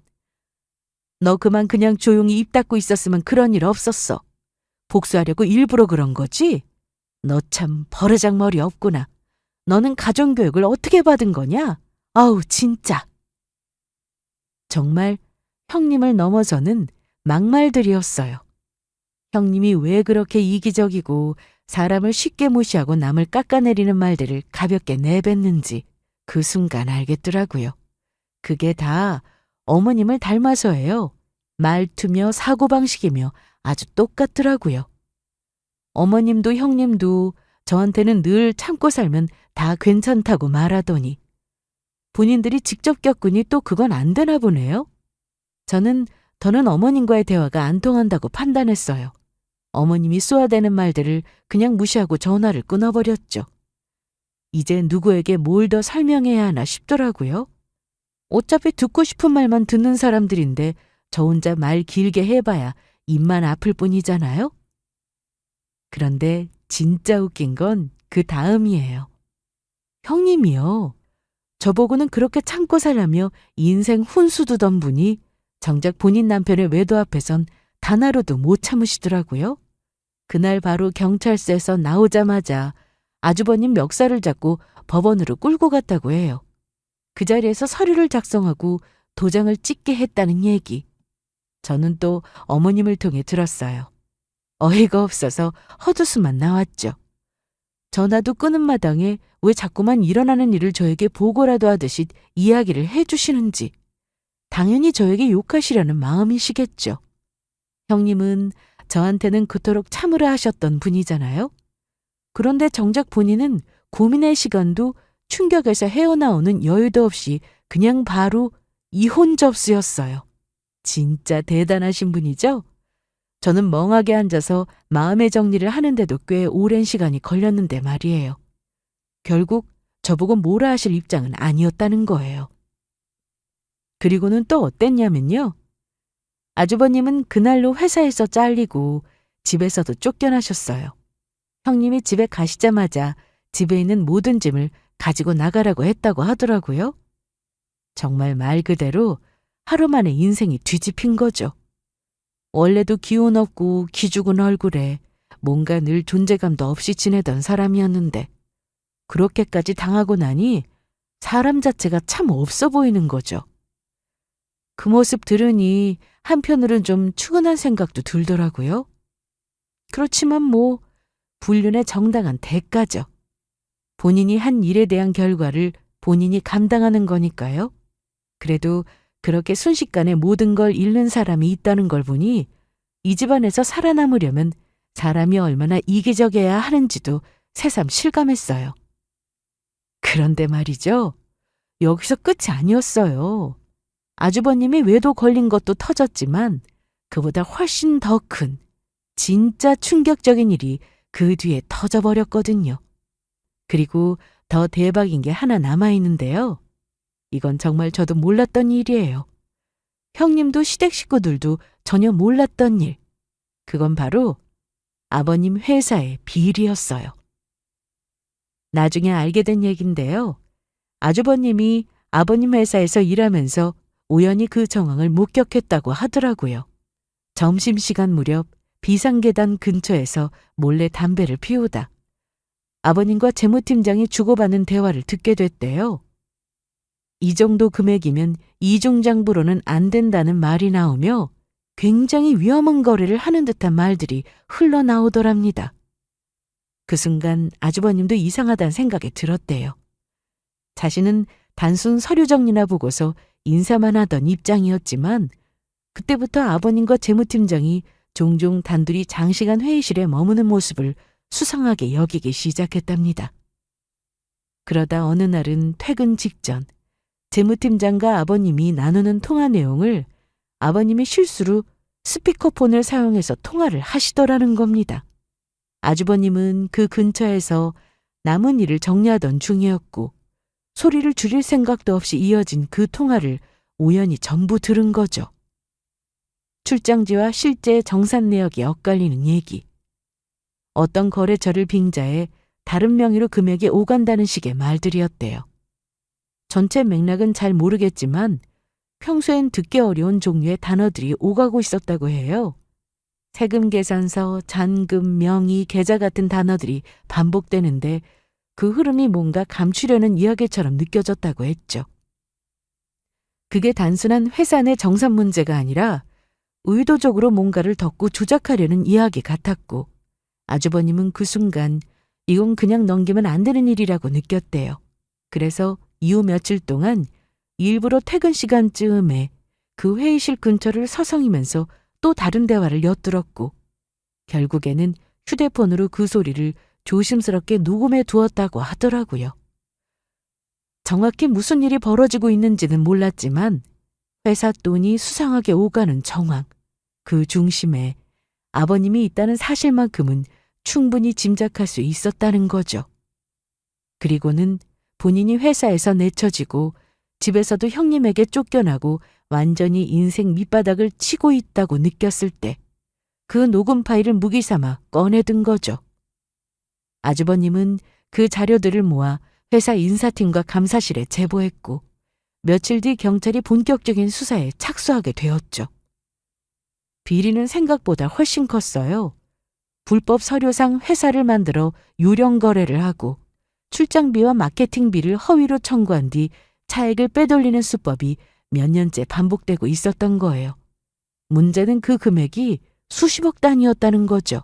너 그냥 조용히 입 닫고 있었으면 그런 일 없었어. 복수하려고 일부러 그런 거지? 너 참 버르장머리 없구나. 너는 가정교육을 어떻게 받은 거냐? 아우 진짜. 정말 형님을 넘어서는 막말들이었어요. 형님이 왜 그렇게 이기적이고 사람을 쉽게 무시하고 남을 깎아내리는 말들을 가볍게 내뱉는지 그 순간 알겠더라고요. 그게 다 어머님을 닮아서예요. 말투며 사고방식이며 아주 똑같더라고요. 어머님도 형님도 저한테는 늘 참고 살면 다 괜찮다고 말하더니 본인들이 직접 겪으니 또 그건 안 되나 보네요. 저는 더는 어머님과의 대화가 안 통한다고 판단했어요. 어머님이 쏘아대는 말들을 그냥 무시하고 전화를 끊어버렸죠. 이제 누구에게 뭘 더 설명해야 하나 싶더라고요. 어차피 듣고 싶은 말만 듣는 사람들인데 저 혼자 말 길게 해봐야 입만 아플 뿐이잖아요. 그런데 진짜 웃긴 건 그 다음이에요. 형님이요. 저보고는 그렇게 참고 살라며 인생 훈수 두던 분이 정작 본인 남편의 외도 앞에선 단 하루도 못 참으시더라고요. 그날 바로 경찰서에서 나오자마자 아주버님 멱살을 잡고 법원으로 끌고 갔다고 해요. 그 자리에서 서류를 작성하고 도장을 찍게 했다는 얘기. 저는 또 어머님을 통해 들었어요. 어이가 없어서 헛웃음만 나왔죠. 전화도 끄는 마당에 왜 자꾸만 일어나는 일을 저에게 보고라도 하듯이 이야기를 해주시는지. 당연히 저에게 욕하시려는 마음이시겠죠. 형님은 저한테는 그토록 참으라 하셨던 분이잖아요. 그런데 정작 본인은 고민의 시간도 충격에서 헤어나오는 여유도 없이 그냥 바로 이혼 접수였어요. 진짜 대단하신 분이죠? 저는 멍하게 앉아서 마음의 정리를 하는데도 꽤 오랜 시간이 걸렸는데 말이에요. 결국 저보고 뭐라 하실 입장은 아니었다는 거예요. 그리고는 또 어땠냐면요. 아주버님은 그날로 회사에서 잘리고 집에서도 쫓겨나셨어요. 형님이 집에 가시자마자 집에 있는 모든 짐을 가지고 나가라고 했다고 하더라고요. 정말 말 그대로 하루 만에 인생이 뒤집힌 거죠. 원래도 기운 없고 기죽은 얼굴에 뭔가 늘 존재감도 없이 지내던 사람이었는데 그렇게까지 당하고 나니 사람 자체가 참 없어 보이는 거죠. 그 모습 들으니 한편으론 좀 추근한 생각도 들더라고요. 그렇지만 뭐 불륜의 정당한 대가죠. 본인이 한 일에 대한 결과를 본인이 감당하는 거니까요. 그래도 그렇게 순식간에 모든 걸 잃는 사람이 있다는 걸 보니 이 집안에서 살아남으려면 사람이 얼마나 이기적이어야 하는지도 새삼 실감했어요. 그런데 말이죠. 여기서 끝이 아니었어요. 아주버님이 외도 걸린 것도 터졌지만 그보다 훨씬 더 큰 진짜 충격적인 일이 그 뒤에 터져버렸거든요. 그리고 더 대박인 게 하나 남아있는데요. 이건 정말 저도 몰랐던 일이에요. 형님도 시댁 식구들도 전혀 몰랐던 일. 그건 바로 아버님 회사의 비리였어요. 나중에 알게 된 얘긴데요. 아주버님이 아버님 회사에서 일하면서 우연히 그 정황을 목격했다고 하더라고요. 점심시간 무렵 비상계단 근처에서 몰래 담배를 피우다 아버님과 재무팀장이 주고받는 대화를 듣게 됐대요. 이 정도 금액이면 이중장부로는 안 된다는 말이 나오며 굉장히 위험한 거래를 하는 듯한 말들이 흘러나오더랍니다. 그 순간 아주버님도 이상하다는 생각이 들었대요. 자신은 단순 서류 정리나 보고서 인사만 하던 입장이었지만 그때부터 아버님과 재무팀장이 종종 단둘이 장시간 회의실에 머무는 모습을 수상하게 여기기 시작했답니다. 그러다 어느 날은 퇴근 직전 재무팀장과 아버님이 나누는 통화 내용을 아버님이 실수로 스피커폰을 사용해서 통화를 하시더라는 겁니다. 아주버님은 그 근처에서 남은 일을 정리하던 중이었고 소리를 줄일 생각도 없이 이어진 그 통화를 우연히 전부 들은 거죠. 출장지와 실제 정산 내역이 엇갈리는 얘기. 어떤 거래처를 빙자해 다른 명의로 금액이 오간다는 식의 말들이었대요. 전체 맥락은 잘 모르겠지만 평소엔 듣기 어려운 종류의 단어들이 오가고 있었다고 해요. 세금 계산서, 잔금, 명의, 계좌 같은 단어들이 반복되는데 그 흐름이 뭔가 감추려는 이야기처럼 느껴졌다고 했죠. 그게 단순한 회사 내 정산 문제가 아니라 의도적으로 뭔가를 덮고 조작하려는 이야기 같았고 아주버님은 그 순간 이건 그냥 넘기면 안 되는 일이라고 느꼈대요. 그래서 이후 며칠 동안 일부러 퇴근 시간쯤에 그 회의실 근처를 서성이면서 또 다른 대화를 엿들었고 결국에는 휴대폰으로 그 소리를 조심스럽게 녹음해 두었다고 하더라고요. 정확히 무슨 일이 벌어지고 있는지는 몰랐지만 회사 돈이 수상하게 오가는 정황, 그 중심에 아버님이 있다는 사실만큼은 충분히 짐작할 수 있었다는 거죠. 그리고는 본인이 회사에서 내쳐지고 집에서도 형님에게 쫓겨나고 완전히 인생 밑바닥을 치고 있다고 느꼈을 때 그 녹음 파일을 무기 삼아 꺼내든 거죠. 아주버님은 그 자료들을 모아 회사 인사팀과 감사실에 제보했고 며칠 뒤 경찰이 본격적인 수사에 착수하게 되었죠. 비리는 생각보다 훨씬 컸어요. 불법 서류상 회사를 만들어 유령 거래를 하고 출장비와 마케팅비를 허위로 청구한 뒤 차액을 빼돌리는 수법이 몇 년째 반복되고 있었던 거예요. 문제는 그 금액이 수십억 단위였다는 거죠.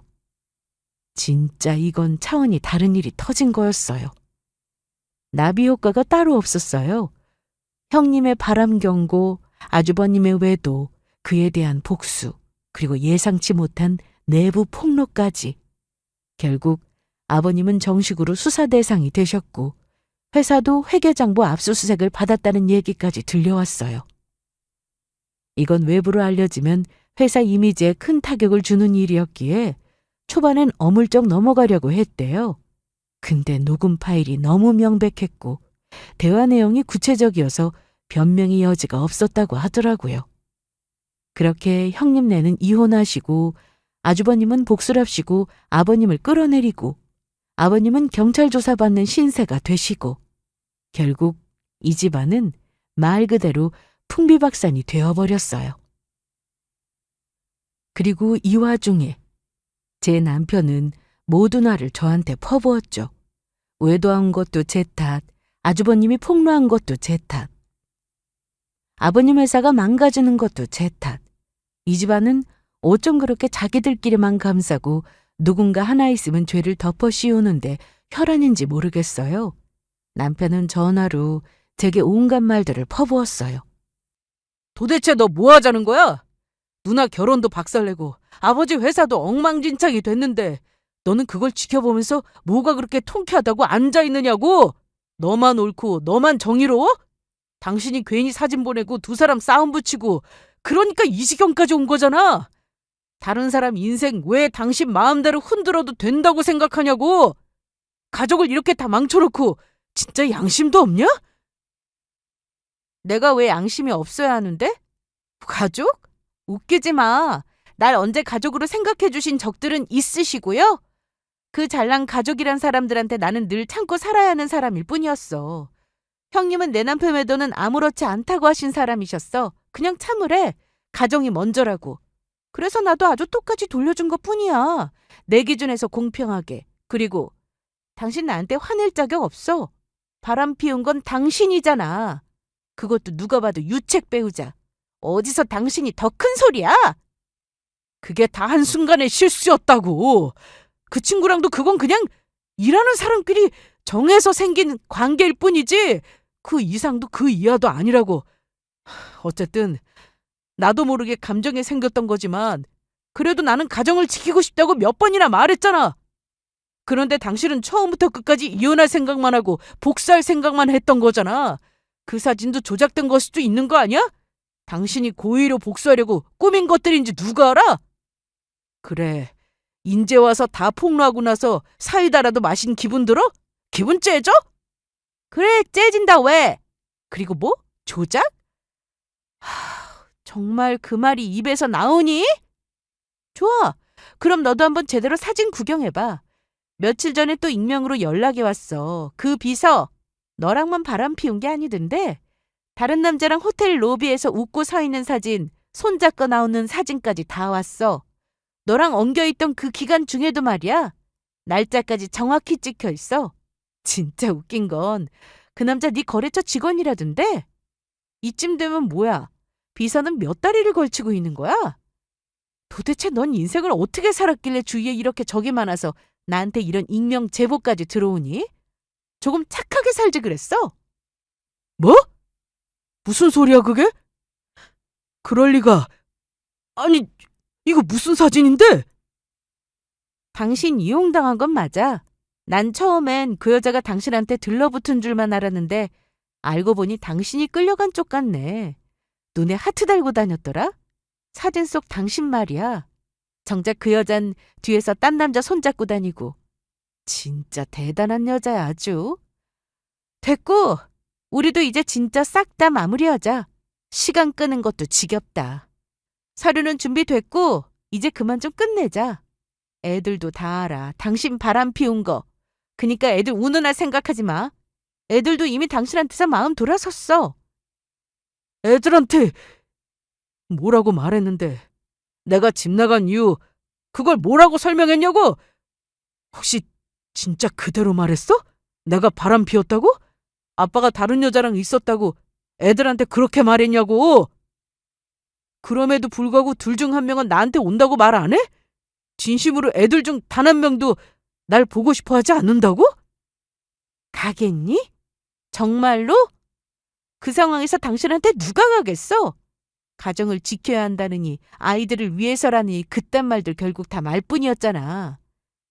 진짜 이건 차원이 다른 일이 터진 거였어요. 나비 효과가 따로 없었어요. 형님의 바람 경고, 아주버님의 외도, 그에 대한 복수, 그리고 예상치 못한 내부 폭로까지. 결국 아버님은 정식으로 수사 대상이 되셨고 회사도 회계장부 압수수색을 받았다는 얘기까지 들려왔어요. 이건 외부로 알려지면 회사 이미지에 큰 타격을 주는 일이었기에 초반엔 어물쩍 넘어가려고 했대요. 근데 녹음 파일이 너무 명백했고 대화 내용이 구체적이어서 변명의 여지가 없었다고 하더라고요. 그렇게 형님네는 이혼하시고 아주버님은 복수랍시고 아버님을 끌어내리고 아버님은 경찰 조사받는 신세가 되시고 결국 이 집안은 말 그대로 풍비박산이 되어버렸어요. 그리고 이 와중에 제 남편은 모든 화를 저한테 퍼부었죠. 외도한 것도 제 탓, 아주버님이 폭로한 것도 제 탓. 아버님 회사가 망가지는 것도 제 탓. 이 집안은 어쩜 그렇게 자기들끼리만 감싸고 누군가 하나 있으면 죄를 덮어 씌우는데 혈안인지 모르겠어요. 남편은 전화로 제게 온갖 말들을 퍼부었어요. 도대체 너 뭐 하자는 거야? 누나 결혼도 박살내고 아버지 회사도 엉망진창이 됐는데 너는 그걸 지켜보면서 뭐가 그렇게 통쾌하다고 앉아있느냐고? 너만 옳고 너만 정의로워? 당신이 괜히 사진 보내고 두 사람 싸움 붙이고 그러니까 이 지경까지 온 거잖아. 다른 사람 인생 왜 당신 마음대로 흔들어도 된다고 생각하냐고. 가족을 이렇게 다 망쳐놓고 진짜 양심도 없냐? 내가 왜 양심이 없어야 하는데? 가족? 웃기지 마. 날 언제 가족으로 생각해 주신 적들은 있으시고요. 그 잘난 가족이란 사람들한테 나는 늘 참고 살아야 하는 사람일 뿐이었어. 형님은 내 남편 외도는 아무렇지 않다고 하신 사람이셨어. 그냥 참으래. 가정이 먼저라고. 그래서 나도 아주 똑같이 돌려준 것뿐이야. 내 기준에서 공평하게. 그리고 당신 나한테 화낼 자격 없어. 바람 피운 건 당신이잖아. 그것도 누가 봐도 유책 배우자. 어디서 당신이 더 큰 소리야? 그게 다 한순간의 실수였다고. 그 친구랑도 그건 그냥 일하는 사람끼리 정해서 생긴 관계일 뿐이지 그 이상도 그 이하도 아니라고. 어쨌든 나도 모르게 감정이 생겼던 거지만 그래도 나는 가정을 지키고 싶다고 몇 번이나 말했잖아. 그런데 당신은 처음부터 끝까지 이혼할 생각만 하고 복수할 생각만 했던 거잖아. 그 사진도 조작된 걸 수도 있는 거 아니야? 당신이 고의로 복수하려고 꾸민 것들인지 누가 알아? 그래, 인제 와서 다 폭로하고 나서 사이다라도 마신 기분 들어? 기분 째져? 그래, 째진다 왜? 그리고 뭐? 조작? 정말 그 말이 입에서 나오니? 좋아. 그럼 너도 한번 제대로 사진 구경해봐. 며칠 전에 또 익명으로 연락이 왔어. 그 비서 너랑만 바람 피운 게 아니던데 다른 남자랑 호텔 로비에서 웃고 서 있는 사진, 손잡고 나오는 사진까지 다 왔어. 너랑 엉겨있던 그 기간 중에도 말이야. 날짜까지 정확히 찍혀 있어. 진짜 웃긴 건 그 남자 네 거래처 직원이라던데. 이쯤 되면 뭐야? 비서는 몇 다리를 걸치고 있는 거야? 도대체 넌 인생을 어떻게 살았길래 주위에 이렇게 적이 많아서 나한테 이런 익명 제보까지 들어오니? 조금 착하게 살지 그랬어? 뭐? 무슨 소리야 그게? 그럴 리가. 아니, 이거 무슨 사진인데? 당신 이용당한 건 맞아. 난 처음엔 그 여자가 당신한테 들러붙은 줄만 알았는데 알고 보니 당신이 끌려간 쪽 같네. 눈에 하트 달고 다녔더라? 사진 속 당신 말이야. 정작 그 여잔 뒤에서 딴 남자 손잡고 다니고. 진짜 대단한 여자야 아주. 됐고, 우리도 이제 진짜 싹 다 마무리하자. 시간 끄는 것도 지겹다. 서류는 준비됐고 이제 그만 좀 끝내자. 애들도 다 알아. 당신 바람 피운 거. 그니까 애들 운운할 생각하지 마. 애들도 이미 당신한테서 마음 돌아섰어. 애들한테 뭐라고 말했는데 내가 집 나간 이유 그걸 뭐라고 설명했냐고? 혹시 진짜 그대로 말했어? 내가 바람 피웠다고? 아빠가 다른 여자랑 있었다고 애들한테 그렇게 말했냐고? 그럼에도 불구하고 둘 중 한 명은 나한테 온다고 말 안 해? 진심으로 애들 중 단 한 명도 날 보고 싶어 하지 않는다고? 가겠니? 정말로? 그 상황에서 당신한테 누가 가겠어? 가정을 지켜야 한다느니 아이들을 위해서라니 그딴 말들 결국 다 말뿐이었잖아.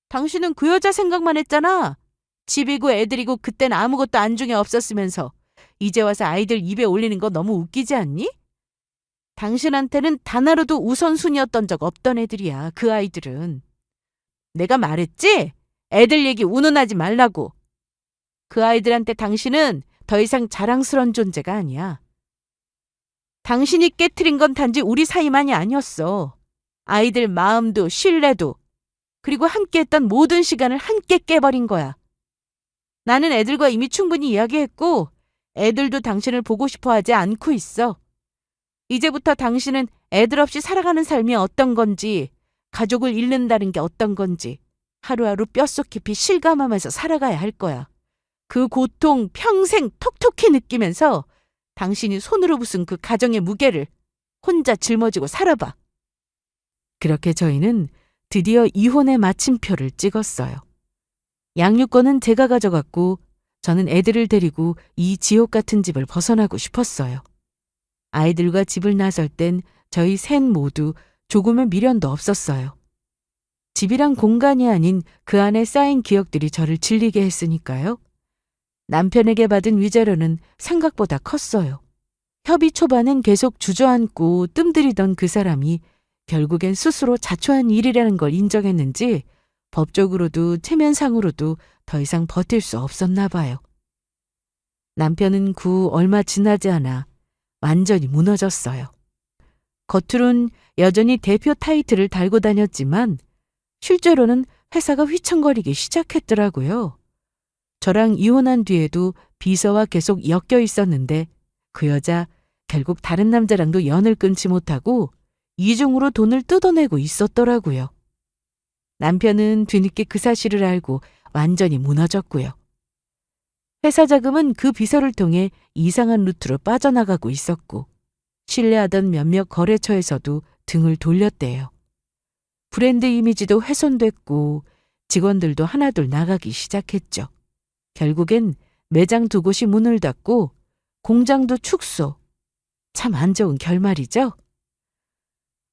당신은 그 여자 생각만 했잖아. 집이고 애들이고 그땐 아무것도 안중에 없었으면서 이제 와서 아이들 입에 올리는 거 너무 웃기지 않니? 당신한테는 단 하루도 우선순위였던 적 없던 애들이야, 그 아이들은. 내가 말했지? 애들 얘기 운운하지 말라고. 그 아이들한테 당신은 더 이상 자랑스러운 존재가 아니야. 당신이 깨트린 건 단지 우리 사이만이 아니었어. 아이들 마음도 신뢰도 그리고 함께했던 모든 시간을 함께 깨버린 거야. 나는 애들과 이미 충분히 이야기했고 애들도 당신을 보고 싶어 하지 않고 있어. 이제부터 당신은 애들 없이 살아가는 삶이 어떤 건지, 가족을 잃는다는 게 어떤 건지 하루하루 뼛속 깊이 실감하면서 살아가야 할 거야. 그 고통 평생 톡톡히 느끼면서 당신이 손으로 부순 그 가정의 무게를 혼자 짊어지고 살아봐. 그렇게 저희는 드디어 이혼의 마침표를 찍었어요. 양육권은 제가 가져갔고 저는 애들을 데리고 이 지옥 같은 집을 벗어나고 싶었어요. 아이들과 집을 나설 땐 저희 셋 모두 조금의 미련도 없었어요. 집이란 공간이 아닌 그 안에 쌓인 기억들이 저를 질리게 했으니까요. 남편에게 받은 위자료는 생각보다 컸어요. 협의 초반엔 계속 주저앉고 뜸들이던 그 사람이 결국엔 스스로 자초한 일이라는 걸 인정했는지 법적으로도 체면상으로도 더 이상 버틸 수 없었나 봐요. 남편은 그 얼마 지나지 않아 완전히 무너졌어요. 겉으론 여전히 대표 타이틀을 달고 다녔지만 실제로는 회사가 휘청거리기 시작했더라고요. 저랑 이혼한 뒤에도 비서와 계속 엮여 있었는데 그 여자 결국 다른 남자랑도 연을 끊지 못하고 이중으로 돈을 뜯어내고 있었더라고요. 남편은 뒤늦게 그 사실을 알고 완전히 무너졌고요. 회사 자금은 그 비서를 통해 이상한 루트로 빠져나가고 있었고 신뢰하던 몇몇 거래처에서도 등을 돌렸대요. 브랜드 이미지도 훼손됐고 직원들도 하나둘 나가기 시작했죠. 결국엔 매장 2곳이 문을 닫고 공장도 축소. 참 안 좋은 결말이죠.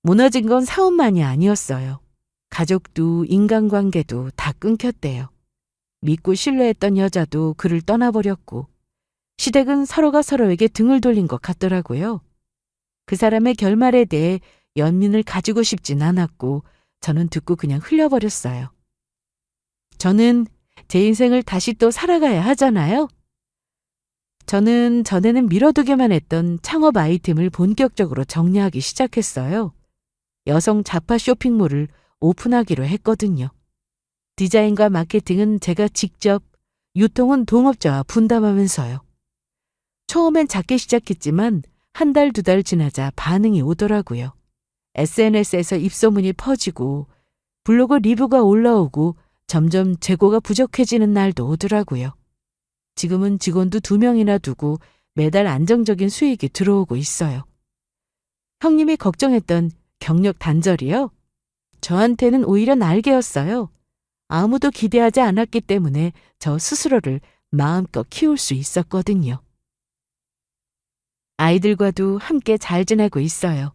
무너진 건 사업만이 아니었어요. 가족도 인간관계도 다 끊겼대요. 믿고 신뢰했던 여자도 그를 떠나버렸고 시댁은 서로가 서로에게 등을 돌린 것 같더라고요. 그 사람의 결말에 대해 연민을 가지고 싶진 않았고 저는 듣고 그냥 흘려버렸어요. 저는 제 인생을 다시 또 살아가야 하잖아요. 저는 전에는 미뤄두기만 했던 창업 아이템을 본격적으로 정리하기 시작했어요. 여성 자파 쇼핑몰을 오픈하기로 했거든요. 디자인과 마케팅은 제가 직접, 유통은 동업자와 분담하면서요. 처음엔 작게 시작했지만 1달, 2달 지나자 반응이 오더라고요. SNS에서 입소문이 퍼지고 블로그 리뷰가 올라오고 점점 재고가 부족해지는 날도 오더라고요. 지금은 직원도 2명이나 두고 매달 안정적인 수익이 들어오고 있어요. 형님이 걱정했던 경력 단절이요? 저한테는 오히려 날개였어요. 아무도 기대하지 않았기 때문에 저 스스로를 마음껏 키울 수 있었거든요. 아이들과도 함께 잘 지내고 있어요.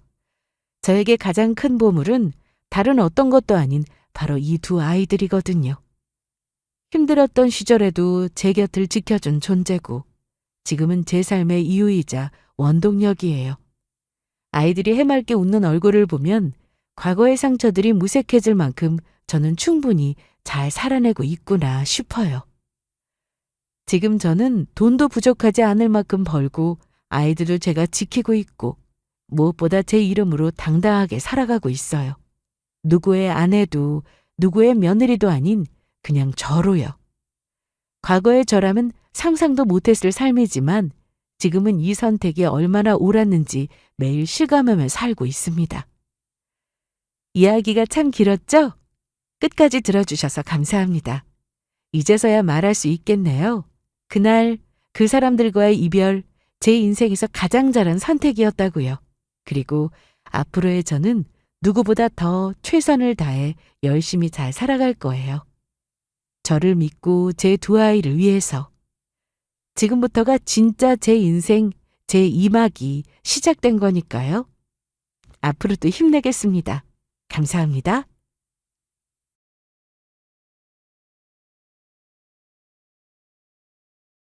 저에게 가장 큰 보물은 다른 어떤 것도 아닌 바로 이 2 아이들이거든요. 힘들었던 시절에도 제 곁을 지켜준 존재고 지금은 제 삶의 이유이자 원동력이에요. 아이들이 해맑게 웃는 얼굴을 보면 과거의 상처들이 무색해질 만큼 저는 충분히 잘 살아내고 있구나 싶어요. 지금 저는 돈도 부족하지 않을 만큼 벌고 아이들을 제가 지키고 있고 무엇보다 제 이름으로 당당하게 살아가고 있어요. 누구의 아내도 누구의 며느리도 아닌 그냥 저로요. 과거의 저라면 상상도 못했을 삶이지만 지금은 이 선택이 얼마나 옳았는지 매일 실감하며 살고 있습니다. 이야기가 참 길었죠? 끝까지 들어주셔서 감사합니다. 이제서야 말할 수 있겠네요. 그날 그 사람들과의 이별, 제 인생에서 가장 잘한 선택이었다고요. 그리고 앞으로의 저는 누구보다 더 최선을 다해 열심히 잘 살아갈 거예요. 저를 믿고 제 2 아이를 위해서. 지금부터가 진짜 제 인생, 제 2막이 시작된 거니까요. 앞으로도 힘내겠습니다. 감사합니다.